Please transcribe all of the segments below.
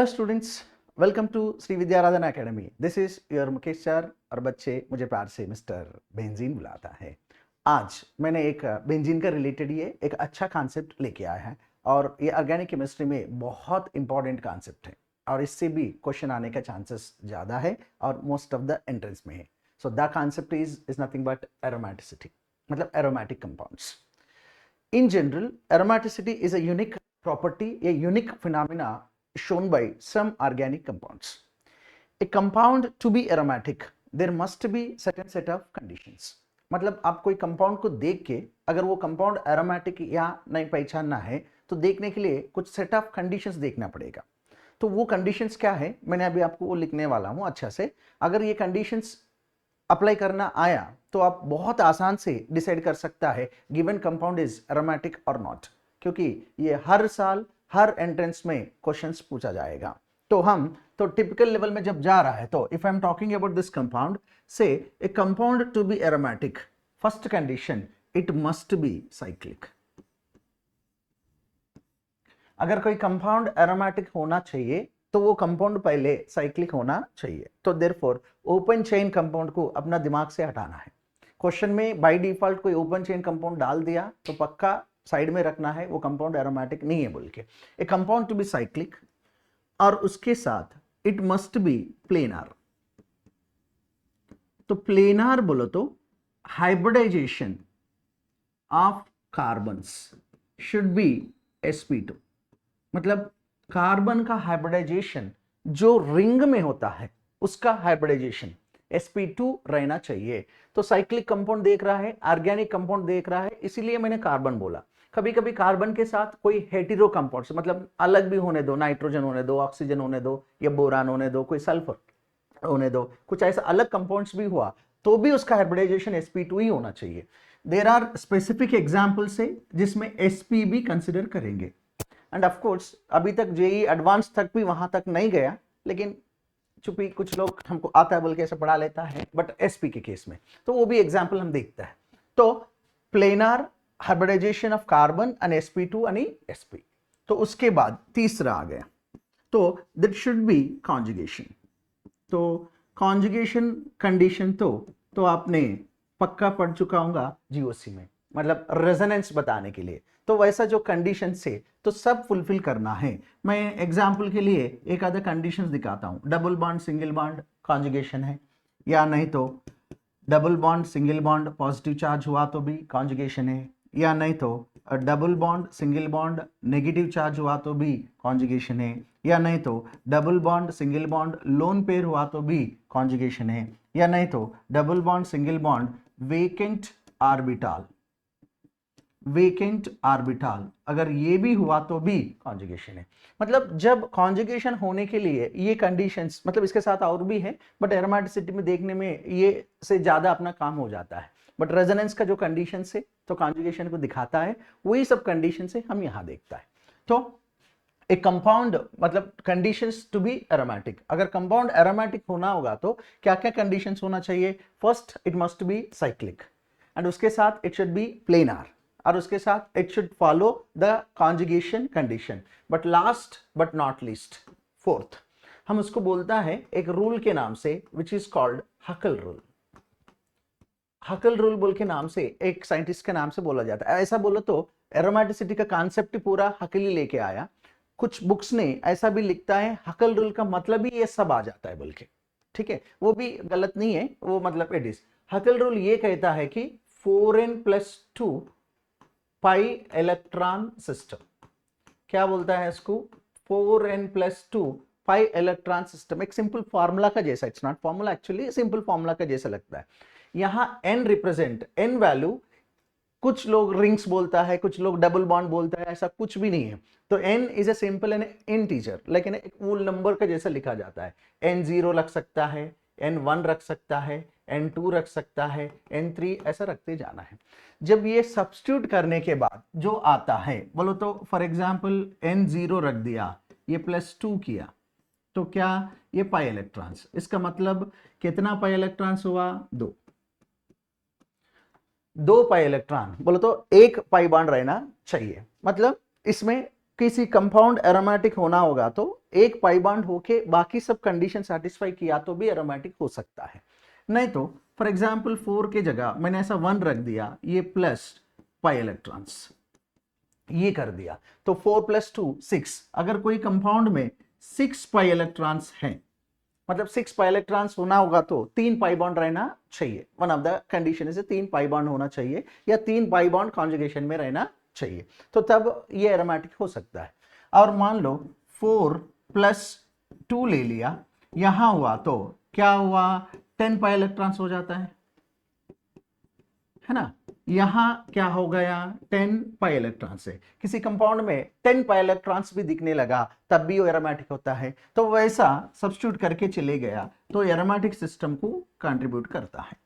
Hello students, welcome to Shri Vidyaradhan academy. This is your Mukesh sir और बच्चे मुझे प्यार से मिस्टर बेंजीन बुलाता है। आज मैंने एक बेंजीन का रिलेटेड ये एक अच्छा कॉन्सेप्ट लेके आया है और ये ऑर्गेनिक केमिस्ट्री में बहुत इंपॉर्टेंट कॉन्सेप्ट है और इससे भी क्वेश्चन आने का चांसेस ज़्यादा है और मोस्ट ऑफ द एंट्रेंस में है। So the concept is nothing but aromaticity, मतलब aromatic compounds. In general, aromaticity is a unique property, a unique phenomena shown by some organic compounds. A compound to be aromatic, there must be certain set of conditions. मतलब आप कोई compound को देख के अगर वो compound aromatic या नहीं पहचानना है तो देखने के लिए कुछ सेट ऑफ कंडीशंस देखना पड़ेगा। तो वो कंडीशंस क्या है, मैंने अभी आपको वो लिखने वाला हूँ अच्छा से। अगर ये कंडीशंस अप्लाई करना आया तो आप बहुत आसान से डिसाइड कर सकता है गिवन कंपाउंड इज एरोमेटिक और नॉट, क्योंकि ये हर साल हर एंट्रेंस में क्वेश्चंस पूछा जाएगा। तो टिपिकल लेवल में जब जा रहा है तो if I am talking about this compound, say a compound to be aromatic, first condition it must be cyclic. अगर कोई कंपाउंड एरोमेटिक होना चाहिए तो वो कंपाउंड पहले साइक्लिक होना चाहिए। तो देयरफॉर ओपन चेन कंपाउंड को अपना दिमाग से हटाना है। क्वेश्चन में बाय डिफॉल्ट कोई ओपन चेन कंपाउंड डाल दिया तो पक्का साइड में रखना है, वो कंपाउंड एरोमेटिक नहीं है बोल के। A compound to be cyclic और उसके साथ इट मस्ट बी प्लेनार। तो प्लेनार बोलो तो hybridization of carbons should be sp2, मतलब कार्बन का हाइब्रिडाइजेशन जो रिंग में होता है उसका हाइब्रिडाइजेशन sp2 रहना चाहिए। तो साइक्लिक कंपाउंड देख रहा है, ऑर्गेनिक कंपाउंड देख रहा है, इसीलिए मैंने कार्बन बोला। कभी कभी कार्बन के साथ कोई हेटेरो कंपाउंड, मतलब अलग भी होने दो, नाइट्रोजन होने दो, ऑक्सीजन होने दो या बोरान होने दो, कोई सल्फर होने दो, कुछ ऐसा अलग कंपाउंड्स भी हुआ तो भी उसका हाइब्रिडाइजेशन sp2 ही होना चाहिए। देयर आर स्पेसिफिक एग्जाम्पल्स है जिसमें sp भी कंसिडर करेंगे। एंड ऑफ कोर्स अभी तक जेई एडवांस तक भी वहां तक नहीं गया, लेकिन चूंकि कुछ लोग हमको आता है बोल के ऐसे पढ़ा लेता है, बट एसपी के केस में तो वो भी एग्जांपल हम देखते हैं। तो planar hybridization of carbon and sp2 यानी sp। तो उसके बाद तीसरा आ गया, तो दैट शुड बी कॉन्जुगेशन। तो कॉन्जुगेशन कंडीशन तो आपने पक्का पढ़ चुका होगा जीओसी में, मतलब रेजोनेंस बताने के लिए। तो वैसा जो कंडीशन से तो सब फुलफिल करना है। मैं एग्जांपल के लिए एक आधा कंडीशंस दिखाता हूं। Double bond single bond conjugation है, या नहीं तो double bond single bond positive charge हुआ तो भी कॉन्जुगेशन है, या नहीं तो double bond single bond negative charge हुआ तो भी कॉन्जुगेशन है, या नहीं तो double bond single bond lone pair हुआ तो भी कॉन्जुगेशन है, या नहीं तो double bond single bond vacant orbital अगर ये भी हुआ तो भी कॉन्जुगेशन है। मतलब जब कॉन्जुगेशन होने के लिए ये कंडीशंस, मतलब इसके साथ और भी है बट एरोमेटिसिटी में देखने में ये से ज्यादा अपना काम हो जाता है, बट रेजोनेंस का जो कंडीशन से तो कॉन्जुगेशन को दिखाता है, वही सब कंडीशन से हम यहां देखता है। तो एक कंपाउंड, मतलब कंडीशंस टू बी एरोमेटिक, अगर कंपाउंड एरोमेटिक होना होगा तो क्या क्या कंडीशंस होना चाहिए। First it must be cyclic, and उसके साथ इट शुड बी प्लेनार, और उसके साथ it should follow the conjugation condition. But last but not least, fourth, हम उसको बोलता है एक रूल के नाम से which is called हकल rule. हकल rule बोल के नाम से एक साइंटिस्ट के नाम से बोला जाता है। ऐसा बोलो तो एरोमेटिसिटी का कॉन्सेप्ट पूरा हकल ही लेके आया। कुछ बुक्स ने ऐसा भी लिखता है हकल रूल का मतलब ही ये सब आ जाता है बोल के, ठीक है, वो भी गलत नहीं है, वो मतलब इट इज। हकल रूल ये कहता है कि 4n+2 पाई इलेक्ट्रॉन सिस्टम, क्या बोलता है इसको, 4n+2 पाई इलेक्ट्रॉन सिस्टम। एक सिंपल फार्मूला का जैसा, it's not formula actually, simple formula का जैसा लगता है। यहां n रिप्रेजेंट, n वैल्यू, कुछ लोग रिंग्स बोलता है, कुछ लोग डबल बॉन्ड बोलता है, ऐसा कुछ भी नहीं है। तो n is a simple N integer, लेकिन एक फुल नंबर का जैसा लिखा जाता है। n0 रख सकता है, n1 रख सकता है, n2 रख सकता है, n3 ऐसा रखते जाना है। जब ये सब्स्टिट्यूट करने के बाद जो आता है बोलो तो फॉर एग्जांपल n0 रख दिया, ये +2 किया, तो क्या ये पाई इलेक्ट्रॉन्स, इसका मतलब कितना पाई इलेक्ट्रॉन्स हुआ, 2 पाई इलेक्ट्रॉन, बोलो तो 1 पाई बॉन्ड रहना चाहिए। मतलब इसमें किसी कंपाउंड एरोमेटिक होना होगा तो एक पाई बॉन्ड होके बाकी सब कंडीशन सेटिस्फाई किया तो भी एरोमेटिक हो सकता है। नहीं तो फॉर एग्जाम्पल 4 के जगह मैंने ऐसा 1 रख दिया, ये प्लस पाई इलेक्ट्रॉन्स ये कर दिया, तो 4 + 2 6। अगर कोई कंपाउंड में 6 पाई इलेक्ट्रॉन्स हैं, मतलब 6 पाई इलेक्ट्रॉन्स होना होगा तो 3 पाई बॉन्ड रहना चाहिए। One of the condition is 3 pi bond होना चाहिए या 3 पाई बॉन्ड कॉन्जुगेशन में रहना चाहिए, तो तब ये एरोमेटिक हो सकता है। और मान लो 4 + 2 ले लिया, यहां हुआ तो क्या हुआ, 10 पाई इलेक्ट्रॉन्स हो जाता है ना। यहां क्या हो गया, 10 पाई इलेक्ट्रॉन्स है। किसी कंपाउंड में 10 पाई इलेक्ट्रॉन्स भी दिखने लगा तब भी वो एरोमेटिक होता है, तो वैसा सब्स्टिट्यूट करके चले गया तो एरोमेटिक सिस्टम को कंट्रीब्यूट करता है।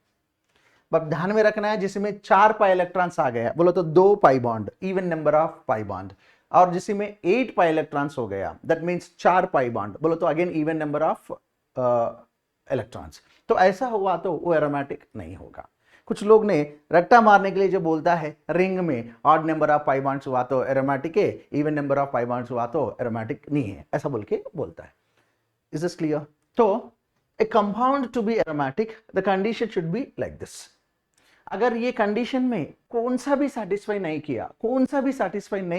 बट ध्यान में रखना है, जिसमें 4 पाई इलेक्ट्रॉन्स आ गया बोलो तो 2 pi bond, even number of pi bond, और जिसमें 8 पाई इलेक्ट्रॉन्स हो गया दैट मींस 4 पाई बॉन्ड बोलो तो again even number of electrons. तो ऐसा हुआ तो वो एरोमेटिक नहीं होगा। कुछ लोग ने रट्टा मारने के लिए जो बोलता है रिंग में odd number of pi bonds हुआ तो एरोमेटिक है, even number of pi bonds हुआ तो एरोमेटिक नहीं है, ऐसा बोल के बोलता है। Is this clear? तो a compound to be aromatic the condition should be like this. अगर ये कंडीशन में कौन सा भी सेटिस्फाई नहीं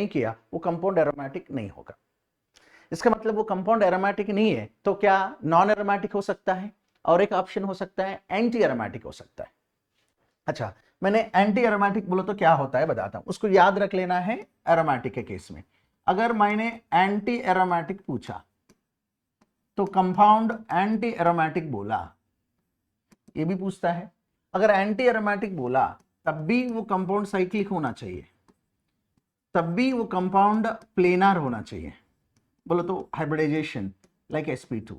किया वो कंपाउंड एरोमेटिक नहीं होगा। इसका मतलब वो कंपाउंड एरोमेटिक नहीं है तो क्या नॉन एरोमेटिक हो सकता है, और एक ऑप्शन हो सकता है एंटी एरोमेटिक हो सकता है। अच्छा, मैंने एंटी एरोमेटिक बोलो तो क्या होता है बताता हूं, उसको याद रख लेना है। एरोमेटिक के केस में अगर मैंने एंटी एरोमेटिक पूछा तो कंपाउंड एंटी एरोमेटिक बोला, ये भी पूछता है। अगर एंटी एरोमेटिक बोला तब भी वो कंपाउंड साइक्लिक होना चाहिए, तब भी वो कंपाउंड प्लेनार होना चाहिए बोलो तो हाइब्रिडाइजेशन लाइक sp2,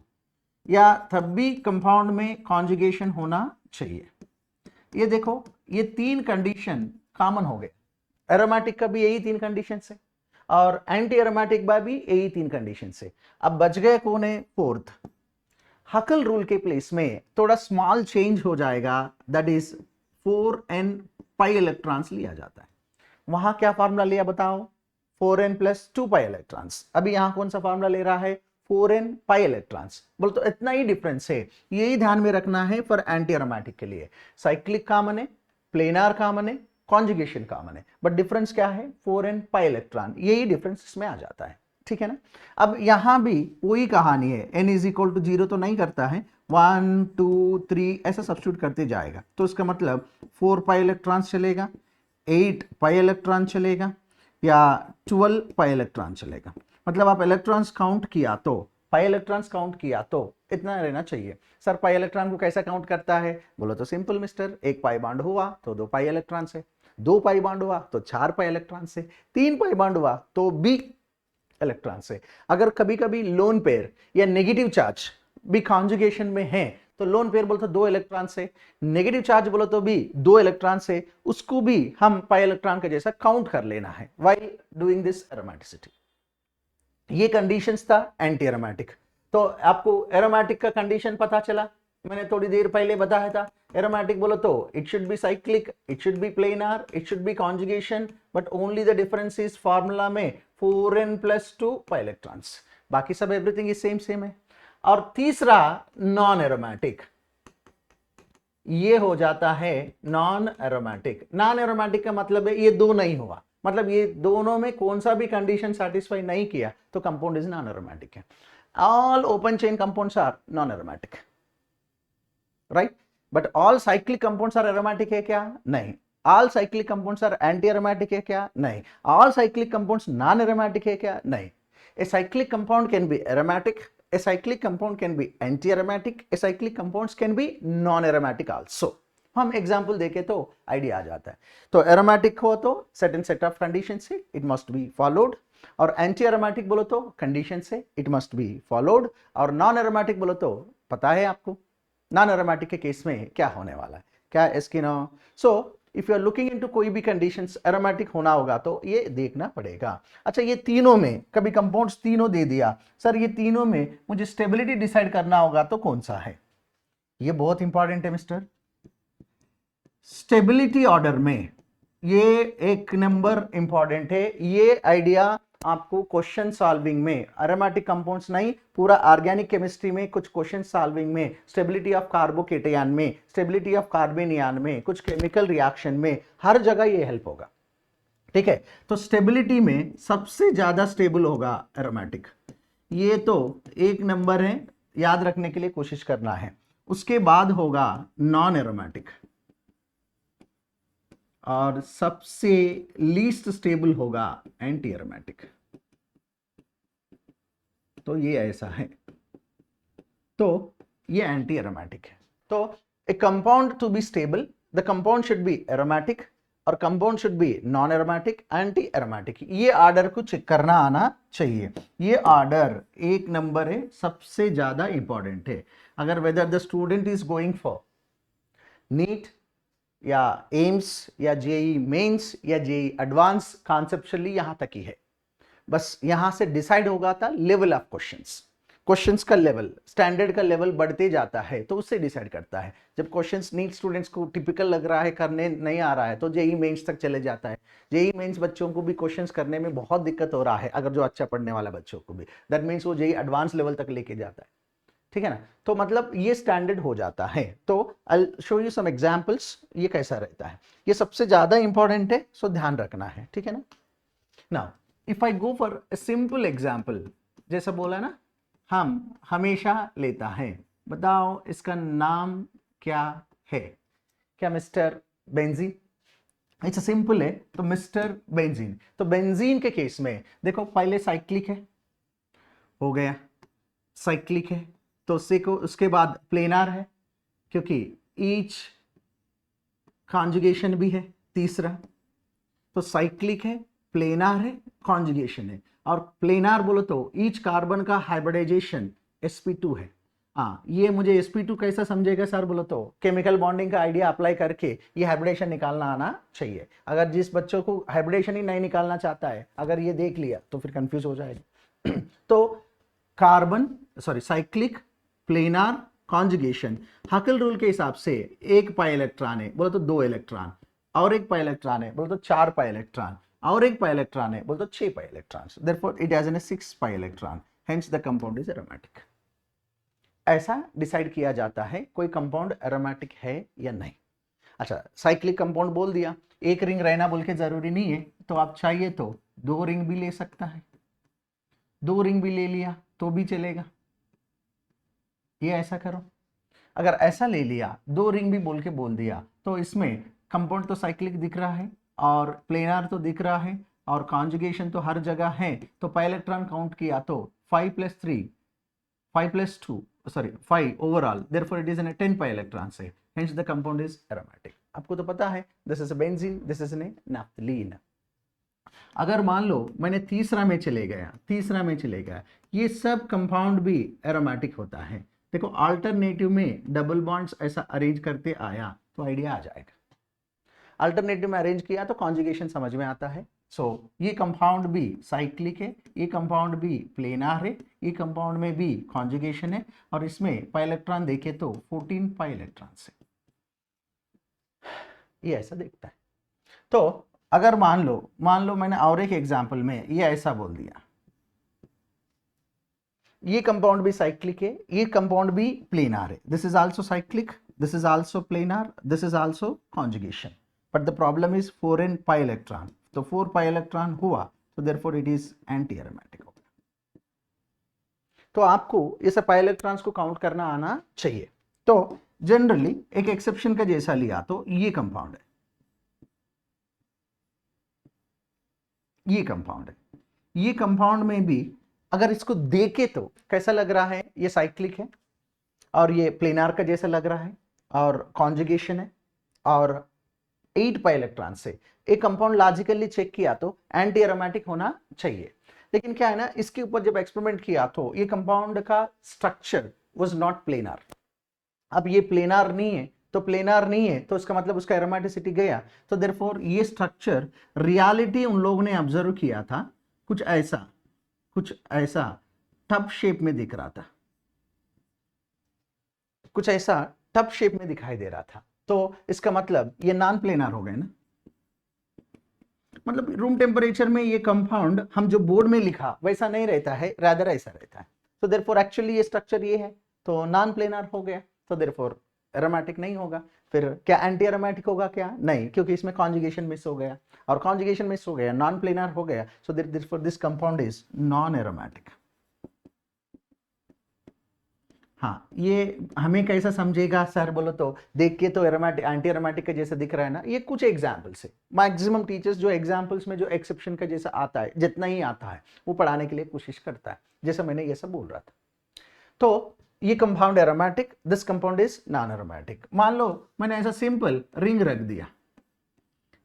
या तब भी कंपाउंड में कॉन्जुगेशन होना चाहिए। ये देखो ये 3 कंडीशन कॉमन हो गए, एरोमेटिक का भी यही 3 कंडीशन है और एंटी एरोमेटिक का भी यही 3 कंडीशन है। अब बच गए कौन है, 4th। हकल रूल के प्लेस में थोड़ा स्मॉल चेंज हो जाएगा, that is 4n pi electrons लिया जाता है। वहां क्या फार्मूला लिया बताओ, 4n + 2 पाई इलेक्ट्रॉन्स। अभी यहां कौन सा फार्मूला ले रहा है, 4n पाई इलेक्ट्रॉन्स। बोल तो इतना ही डिफरेंस है, यही ध्यान में रखना है फॉर एंटी एरोमेटिक के लिए। साइक्लिक कॉमन है, प्लेनार कॉमन है, कॉन्जुगेशन कॉमन है, बट डिफरेंस क्या है, 4n पाई इलेक्ट्रॉन, यही डिफरेंस इसमें आ जाता है। ठीक है ना। अब यहां भी वही कहानी है, n = 0 तो नहीं करता है, 1 2 3 ऐसा सब्स्टिट्यूट करते जाएगा, तो इसका मतलब 4 पाई इलेक्ट्रॉन चलेगा, 8 पाई इलेक्ट्रॉन चलेगा, या 12 पाई इलेक्ट्रॉन चलेगा। मतलब आप इलेक्ट्रॉन्स काउंट किया तो, पाई इलेक्ट्रॉन्स काउंट किया तो इतना रहना चाहिए। सर पाई इलेक्ट्रॉन को कैसा काउंट करता है बोलो तो सिंपल मिस्टर, 1 पाई बॉन्ड हुआ तो 2 पाई इलेक्ट्रॉन से, 2 पाई बॉन्ड हुआ तो 4 पाई इलेक्ट्रॉन से, 3 पाई बॉन्ड हुआ तो भी इलेक्ट्रॉन से। अगर कभी कभी लोन पेयर या नेगेटिव चार्ज भी कॉन्जुगेशन में है तो लोन पेयर बोलो तो 2 इलेक्ट्रॉन से, नेगेटिव चार्ज बोलो तो भी 2 इलेक्ट्रॉन से, उसको भी हम पाई इलेक्ट्रॉन के जैसा काउंट कर लेना है व्हाइल डूइंग दिस एरोमेटिसिटी। ये कंडीशंस था एंटी एरोमेटिक। तो आपको एरोमेटिक का कंडीशन पता चला, मैंने थोड़ी देर पहले बताया था। एरोमेटिक बोलो तो it should be cyclic, it should be planar, it should be conjugation, but only the difference is formula में 4n + 2 पाई इलेक्ट्रॉन्स, बाकी सब एवरीथिंग इज सेम है। और तीसरा नॉन एरोमेटिक, ये हो जाता है नॉन एरोमेटिक। नॉन एरोमेटिक का मतलब है ये दो नहीं हुआ, मतलब ये दोनों में कौन सा भी कंडीशन सेटिस्फाई नहीं किया तो कंपाउंड इज नॉन एरोमेटिक है। All open chain compounds are non aromatic, right, but all cyclic compounds are aromatic है क्या, नहीं। All cyclic compounds are anti aromatic है क्या, नहीं। All cyclic compounds non aromatic है क्या, नहीं। A cyclic compound can be aromatic, a cyclic compound can be anti-aromatic, a cyclic compounds can be non-aromatic also। हम एग्जाम्पल देके तो idea आ जाता है। तो एरोमेटिक हो तो certain set of conditions से it must be followed, और एंटी एरोमेटिक बोलो तो कंडीशन से it must be followed, और नॉन एरोमेटिक बोलो तो पता है आपको नॉन एरोमेटिक के केस में क्या होने वाला है, क्या इसकी ना। So if you are looking into कोई भी कंडीशंस एरोमेटिक होना होगा तो ये देखना पड़ेगा। अच्छा, ये तीनों में कभी कंपाउंड्स तीनों दे दिया, सर ये तीनों में मुझे स्टेबिलिटी डिसाइड करना होगा तो कौन सा है, ये बहुत इंपॉर्टेंट है मिस्टर। स्टेबिलिटी ऑर्डर में ये एक नंबर इंपॉर्टेंट है, ये आइडिया आपको क्वेश्चन सॉल्विंग में एरोमेटिक कंपाउंड्स नहीं, पूरा ऑर्गेनिक केमिस्ट्री में कुछ क्वेश्चन सॉल्विंग में, स्टेबिलिटी ऑफ कार्बोकेटायन में, स्टेबिलिटी ऑफ कार्बेनियन में, कुछ केमिकल रिएक्शन में, हर जगह ये हेल्प होगा। ठीक है, तो स्टेबिलिटी में सबसे ज्यादा स्टेबल होगा एरोमेटिक, ये तो एक नंबर है, याद रखने के लिए कोशिश करना है। उसके बाद होगा नॉन एरोमेटिक, और सबसे लीस्ट स्टेबल होगा एंटी एरोमेटिक। तो ये ऐसा है, तो ये एंटी एरोमेटिक है। तो a compound to be stable, the compound should be aromatic और compound should be non aromatic, anti aromatic. ये ऑर्डर को चेक करना आना चाहिए। ये ऑर्डर एक नंबर है, सबसे ज्यादा इंपॉर्टेंट है। अगर whether the student is going for NEET या एम्स या जेई मेंस या जेई एडवांस, कॉन्सेप्चुअली यहां तक ही है, बस यहां से डिसाइड होगा था लेवल ऑफ क्वेश्चंस का लेवल, स्टैंडर्ड का लेवल बढ़ते जाता है तो उससे डिसाइड करता है। जब क्वेश्चंस नीट स्टूडेंट्स को टिपिकल लग रहा है, करने नहीं आ रहा है, तो जेई मेंस तक चले जाता है। जेई मेंस बच्चों को भी क्वेश्चंस करने में बहुत दिक्कत हो रहा है, अगर जो अच्छा पढ़ने वाला बच्चों को भी, दैट मीन्स वो जेई एडवांस लेवल तक लेके जाता है। ठीक है ना, तो मतलब ये स्टैंडर्ड हो जाता है। तो I show you some examples, ये कैसा रहता है, ये सबसे ज्यादा इंपॉर्टेंट है, सो ध्यान रखना है। ठीक है ना। Now if I go for a simple example, जैसा बोला ना, हम हमेशा लेता है, बताओ इसका नाम क्या है, क्या मिस्टर बेंजीन, इट्स सिंपल है, तो मिस्टर बेंजीन। तो बेंजीन के केस में देखो, पहले साइक्लिक है, हो गया साइक्लिक है, तो उसके बाद प्लेनार है, क्योंकि ईच कॉन्जुगेशन भी है तीसरा, तो साइक्लिक है, प्लेनार है, कॉन्जुगेशन है। और प्लेनार बोलो तो ईच कार्बन का हाइब्रिडाइजेशन sp2 है। हाँ, ये मुझे sp2 कैसा समझेगा सर बोलो तो, केमिकल बॉन्डिंग का आइडिया अप्लाई करके ये हाइब्रिडेशन निकालना आना चाहिए। अगर जिस बच्चों को हाइब्रिडेशन ही नहीं निकालना चाहता है, अगर ये देख लिया तो फिर कंफ्यूज हो जाएगा। तो carbon, sorry, cyclic, planar, conjugation, हकल rule के हिसाब से एक पाई इलेक्ट्रॉन है बोलो तो 2 इलेक्ट्रॉन, और एक पाई इलेक्ट्रॉन है बोलो तो 4 पाई इलेक्ट्रॉन, और एक पाई इलेक्ट्रॉन है बोलो तो 6 pi electrons, therefore it has an 6 pi electron, hence the compound is aromatic. ऐसा डिसाइड किया जाता है कोई कंपाउंड एरोमेटिक है या नहीं। अच्छा, साइक्लिक कंपाउंड बोल दिया, एक रिंग रहना बोल के जरूरी नहीं है, तो आप चाहिए तो 2 रिंग भी ले सकता है, 2 रिंग भी ले लिया तो भी चलेगा। ये ऐसा करो, अगर ऐसा ले लिया, 2 रिंग भी बोल दिया, तो इसमें कंपाउंड तो साइक्लिक दिख रहा है और प्लेनार तो दिख रहा है और कॉन्जुगेशन तो हर जगह है, तो पाई इलेक्ट्रॉन काउंट किया तो 5 + 3, 5 + 2, sorry 5 overall, therefore it is an 10 pi electron से, hence the compound is aromatic. आपको तो पता है, this is benzene, this is naphthalene. अगर मान लो मैंने तीसरा में चले गया, ये सब कंपाउंड भी एरोमेटिक होता है। देखो, अल्टरनेटिव में डबल बॉन्ड्स ऐसा अरेंज करते आया तो आइडिया आ जाएगा। अल्टरनेटिव में अरेंज किया तो कॉन्जुगेशन समझ में आता है। सो ये कंपाउंड भी साइक्लिक है, ये कंपाउंड भी प्लेनार है, ये कंपाउंड में भी कॉन्जुगेशन है, और इसमें पाई इलेक्ट्रॉन देखे तो 14 पाई इलेक्ट्रॉन से, ये ऐसा दिखता है। तो अगर मान लो मैंने और एक एग्जांपल में ये ऐसा बोल दिया, ये कंपाउंड भी साइक्लिक है, ये कंपाउंड भी प्लेनार है, this is also cyclic, this is also planar, this is also conjugation, but the problem is 4n pi electron, तो 4 पाई इलेक्ट्रॉन हुआ, तो therefore it is anti aromatic हो गया। तो आपको ये सब पाई इलेक्ट्रॉन्स को काउंट करना आना चाहिए। तो जनरली एक एक्सेप्शन का जैसा लिया तो ये कंपाउंड है, ये कंपाउंड है, ये कंपाउंड में भी अगर इसको देखे तो कैसा लग रहा है, ये साइक्लिक है और ये प्लेनार का जैसा लग रहा है और कॉन्जुगेशन है और 8 पाई इलेक्ट्रॉन से, एक कंपाउंड लॉजिकली चेक किया तो एंटी एरोमेटिक होना चाहिए। लेकिन क्या है ना, इसके ऊपर जब एक्सपेरिमेंट किया तो ये कंपाउंड का स्ट्रक्चर वाज नॉट प्लेनार। अब ये प्लेनार नहीं है, तो इसका मतलब उसका एरोमेटिसिटी गया, तो देयरफॉर ये स्ट्रक्चर रियलिटी उन लोगों ने ऑब्जर्व किया था, कुछ ऐसा टब शेप में दिख रहा था, कुछ ऐसा टब शेप में दिखाई दे रहा था, तो इसका मतलब ये नॉन प्लेनार हो गए ना। मतलब रूम टेम्परेचर में ये कंपाउंड हम जो बोर्ड में लिखा वैसा नहीं रहता है, रादर ऐसा रहता है। तो देयरफॉर एक्चुअली ये स्ट्रक्चर ये है, तो नॉन प्लेनर हो गया, तो देयरफॉर एरोमेटिक नहीं होगा। फिर क्या एंटी एरोमेटिक होगा क्या? नहीं, क्योंकि इसमें कॉन्जुगेशन मिस हो गया, और कॉन्जुगेशन मिस हो गया, नॉन प्लेनर हो गया, so therefore this compound is non aromatic. हाँ, ये हमें कैसा समझेगा सर बोलो तो, देख के तो एरोमेटिक एंटी एरोमेटिक का जैसा दिख रहा है ना, ये कुछ एग्जाम्पल्स है। मैक्सिमम टीचर्स जो एग्जाम्पल्स में जो एक्सेप्शन का जैसा आता है, जितना ही आता है वो पढ़ाने के लिए कोशिश करता है, जैसा मैंने ये सब बोल रहा था। तो ये compound aromatic, this compound is non aromatic. मान लो मैंने ऐसा सिंपल रिंग रख दिया,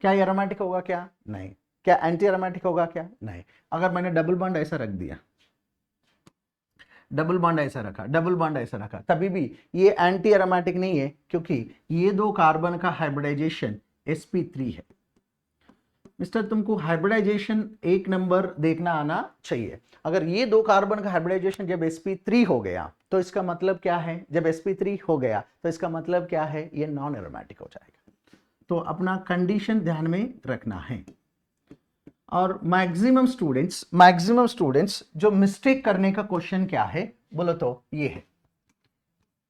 क्या ये एरोमेटिक होगा क्या? नहीं। क्या एंटी एरोमेटिक होगा क्या? नहीं। अगर मैंने डबल बॉन्ड ऐसा रख दिया, डबल बॉन्ड ऐसा रखा, डबल बॉन्ड ऐसा रखा, तभी भी ये एंटी एरोमेटिक नहीं है, क्योंकि ये दो कार्बन का हाइब्रिडाइजेशन sp3 है। मिस्टर, तुमको हाइब्रिडाइजेशन एक नंबर देखना आना चाहिए। अगर ये दो कार्बन का हाइब्रिडाइजेशन जब sp3 हो गया तो इसका मतलब क्या है? जब sp3 हो गया तो इसका मतलब क्या है? ये नॉन एरोमेटिक हो जाएगा। तो अपना कंडीशन ध्यान में रखना है। और मैक्सिमम स्टूडेंट्स जो मिस्टेक करने का क्वेश्चन क्या है बोलो तो, ये है,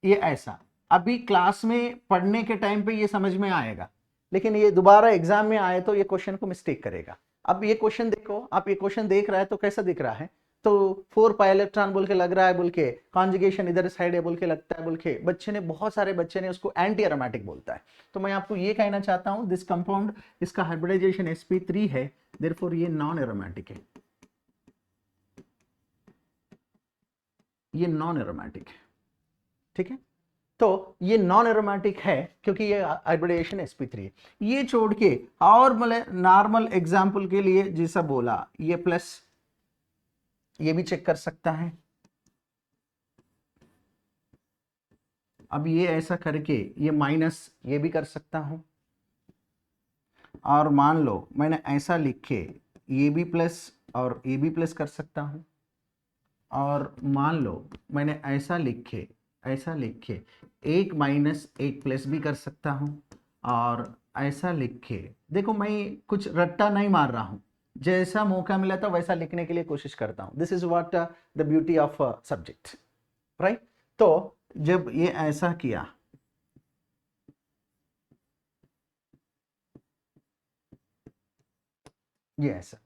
ये ऐसा अभी क्लास में पढ़ने के टाइम पे ये समझ में आएगा, लेकिन ये दोबारा एग्जाम में आए तो ये क्वेश्चन को मिस्टेक करेगा। अब ये क्वेश्चन देखो, आप ये क्वेश्चन देख रहा है तो कैसा दिख रहा है? तो 4 पाई इलेक्ट्रॉन बोल के लग रहा है, बोल के कॉन्जुगेशन इधर साइड है बोल के लगता है, बोल के बच्चे ने, बहुत सारे बच्चे ने उसको एंटी एरोमेटिक बोलता है। तो मैं आपको ये कहना चाहता हूं, दिस कंपाउंड, इसका हाइब्रिडाइजेशन sp3 है, देयरफॉर ये नॉन एरोमेटिक है, ये नॉन एरोमेटिक है। ठीक है, तो ये नॉन एरोमेटिक है क्योंकि ये हाइब्रिडाइजेशन sp3 है। ये छोड़ के और मतलब नॉर्मल एग्जांपल के लिए जैसा बोला, ये प्लस, ये भी चेक कर सकता है। अब ये ऐसा करके ये माइनस, ये भी कर सकता हूं। और मान लो मैंने ऐसा लिख के ये भी प्लस और ये भी प्लस कर सकता हूं। और मान लो मैंने ऐसा लिख के एक माइनस एक प्लस भी कर सकता हूं। और ऐसा लिख के, देखो मैं कुछ रट्टा नहीं मार रहा हूं, जैसा मौका मिला था वैसा लिखने के लिए कोशिश करता हूं। This is what the beauty of subject, right. तो जब ये ऐसा किया, ये ऐसा,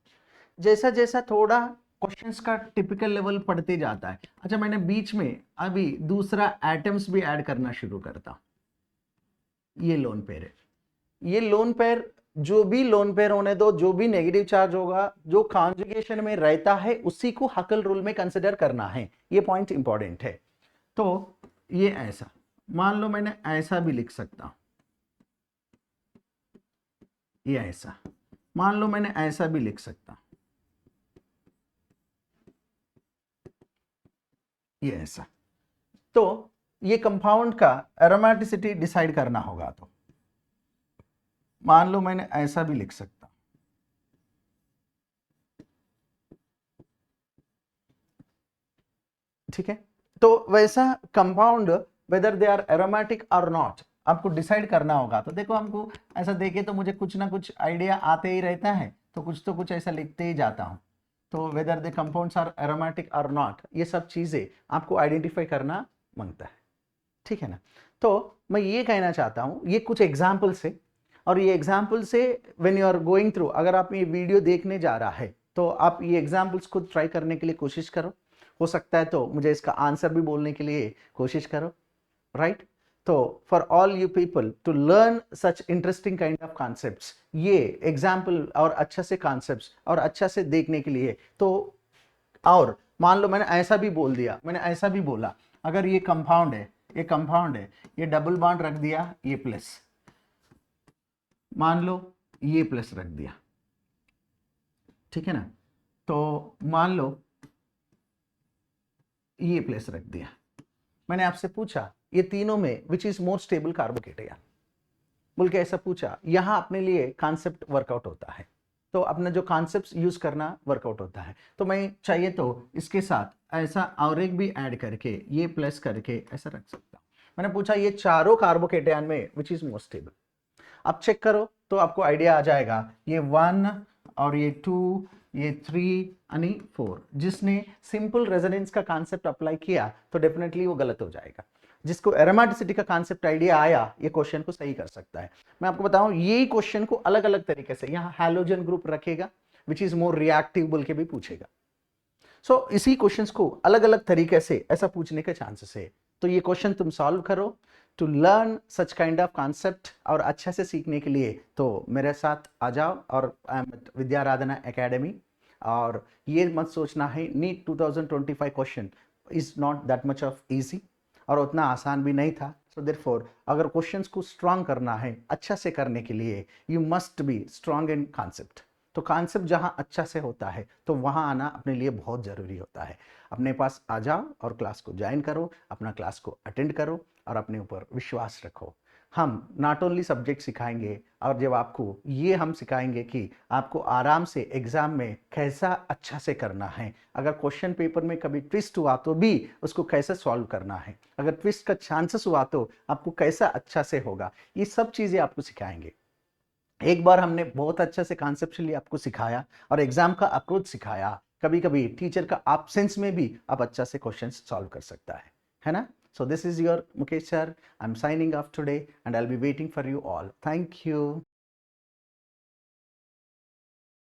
जैसा जैसा थोड़ा क्वेश्चंस का टिपिकल लेवल पढ़ते जाता है। अच्छा, मैंने बीच में अभी दूसरा एटम्स भी ऐड करना शुरू करता हूं। ये लोन पेयर है, ये लोन पेयर, जो भी लोन पेयर होने दो, जो भी नेगेटिव चार्ज होगा, जो कॉन्जुगेशन में रहता है उसी को हकल रूल में कंसिडर करना है, ये पॉइंट इंपॉर्टेंट है। तो ये ऐसा, मान लो मैंने ऐसा भी लिख सकता हूं, ये ऐसा, मान लो मैंने ऐसा भी लिख सकता हूं, ये ऐसा। तो ये कंपाउंड का एरोमेटिसिटी डिसाइड करना होगा, तो मान लो मैंने ऐसा भी लिख सकता हूं, ठीक है। तो वैसा compound whether they are aromatic और नॉट आपको डिसाइड करना होगा। तो देखो, हमको ऐसा देखे तो मुझे कुछ ना कुछ आइडिया आते ही रहता है, तो कुछ ऐसा लिखते ही जाता हूं। तो whether the compounds are aromatic और नॉट, ये सब चीजें आपको आइडेंटिफाई करना मांगता है, ठीक है ना। तो मैं ये कहना चाहता हूं, ये कुछ एग्जाम्पल्स है, और ये एग्जाम्पल से when you are going through, अगर आप ये वीडियो देखने जा रहा है तो आप ये एग्जाम्पल्स खुद ट्राई करने के लिए कोशिश करो। हो सकता है तो मुझे इसका आंसर भी बोलने के लिए कोशिश करो, राइट। तो for all you people to learn such interesting kind of concepts, ये एग्जाम्पल और अच्छा से कॉन्सेप्ट्स और अच्छा से देखने के लिए, तो और मान लो मैंने ऐसा भी बोल दिया, मैंने ऐसा भी बोला, अगर ये कंपाउंड है, ये कंपाउंड है, ये डबल बॉन्ड रख दिया, ये प्लस, मान लो ये प्लस रख दिया, ठीक है ना। तो मान लो ये प्लस रख दिया, मैंने आपसे पूछा ये तीनों में which is more stable carbocation बोल के ऐसा पूछा, यहां अपने लिए कॉन्सेप्ट वर्कआउट होता है। तो अपना जो कॉन्सेप्ट यूज करना वर्कआउट होता है। तो मैं चाहिए तो इसके साथ ऐसा और एक भी ऐड करके ये प्लस करके ऐसा रख सकता हूं। मैंने पूछा ये चारों कार्बोकेटायन में विच इज मोर स्टेबल, आप चेक करो तो आपको आइडिया आ जाएगा। ये 1 और ये 2, ये 3 आणि 4, जिसने सिंपल रेजोनेंस का कॉन्सेप्ट अप्लाई किया तो डेफिनेटली वो गलत हो जाएगा। जिसको एरोमेटिसिटी का कॉन्सेप्ट आइडिया आया ये क्वेश्चन को सही कर सकता है। मैं आपको बताऊं यही क्वेश्चन को अलग अलग तरीके से यहाँ हैलोजन ग्रुप रखेगा विच इज मोर रिएक्टिव बोल के भी पूछेगा। सो इसी क्वेश्चंस को अलग अलग तरीके से ऐसा पूछने के चांसेस है। तो ये क्वेश्चन तुम सॉल्व करो to learn such kind of concept और अच्छे से सीखने के लिए तो मेरे साथ आ जाओ और विद्याराधना एकेडमी। और ये मत सोचना है NEET 2025 question is not that much of easy और उतना आसान भी नहीं था। सो देयरफॉर अगर क्वेश्चंस को स्ट्रांग करना है अच्छा से करने के लिए you must be strong in concept. तो कॉन्सेप्ट जहां अच्छा से होता है तो वहां आना अपने लिए बहुत जरूरी होता है। अपने पास आ जाओ और क्लास को ज्वाइन करो, अपना क्लास को अटेंड करो और अपने ऊपर विश्वास रखो। हम नॉट ओनली सब्जेक्ट सिखाएंगे और जब आपको ये हम सिखाएंगे कि आपको आराम से एग्जाम में कैसा अच्छा से करना है, अगर क्वेश्चन पेपर में कभी ट्विस्ट हुआ तो भी उसको कैसे सॉल्व करना है, अगर ट्विस्ट का चांसेस हुआ तो आपको कैसा अच्छा से होगा, ये सब चीजें आपको सिखाएंगे। एक बार हमने बहुत अच्छा से कॉन्सेप्चुअली आपको सिखाया और एग्जाम का अप्रोच सिखाया, कभी कभी टीचर का एब्सेंस में भी आप अच्छा से क्वेश्चन सॉल्व कर सकता है ना। So this is your Mukesh sir, I am signing off today and I will be waiting for you all. Thank you.